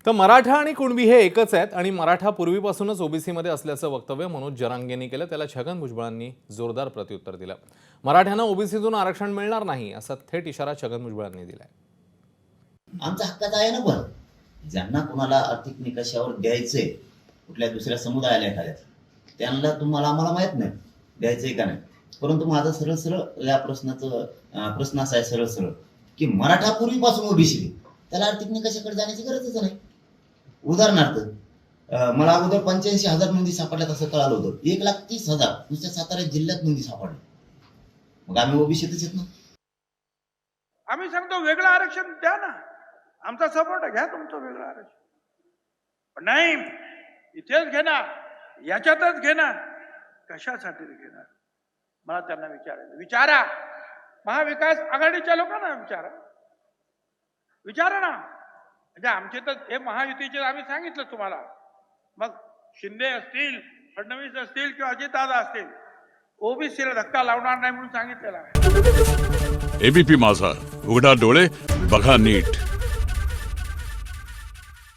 तर मराठा आणि कुणबी हे एकच आहेत आणि मराठा पूर्वीपासूनच ओबीसीमध्ये असल्याचं वक्तव्य मनोज जरांगेंनी केलं. त्याला छगन भुजबळांनी जोरदार प्रत्युत्तर दिलं. मराठ्यांना ओबीसीतून आरक्षण मिळणार नाही असा थेट इशारा छगन भुजबळांनी दिलाय. आमचा हक्काचा आहे ना, पण ज्यांना कोणाला आर्थिक निकषावर द्यायचंय कुठल्या दुसऱ्या समुदायाला एखाद्या त्यांना तुम्हाला आम्हाला माहित नाही द्यायचंय का नाही. परंतु माझा सरळ सरळ या प्रश्न असा आहे सरळ सरळ की मराठा पूर्वीपासून ओबीसी त्याला आर्थिक निकषाकडे जाण्याची गरजच नाही. उदाहरणार्थ मला अगोदर 85,000 नोंदी सापडल्यात असं कळालं होतं. 1,30,000 नुसत्या सातारा जिल्ह्यात नोंदी सापडल्या. मग आम्ही ओबीसीतच येत ना. आम्ही सांगतो वेगळं आरक्षण द्या ना, आमचा सपोर्ट घ्या तुमचं वेगळं आरक्षण. पण नाही इथेच घेणार, याच्यातच घेणार, कशासाठी घेणार मला त्यांना विचारा. महाविकास आघाडीच्या लोकांना विचारा ना. म्हणजे आमचे तर हे महायुतीचे आम्ही सांगितलं तुम्हाला. मग शिंदे असतील, फडणवीस असतील किंवा अजितदादा असतील, ओबीसीला धक्का लावणार नाही म्हणून सांगितलेलं आहे. एबीपी माझा, उघडा डोळे बघा नीट.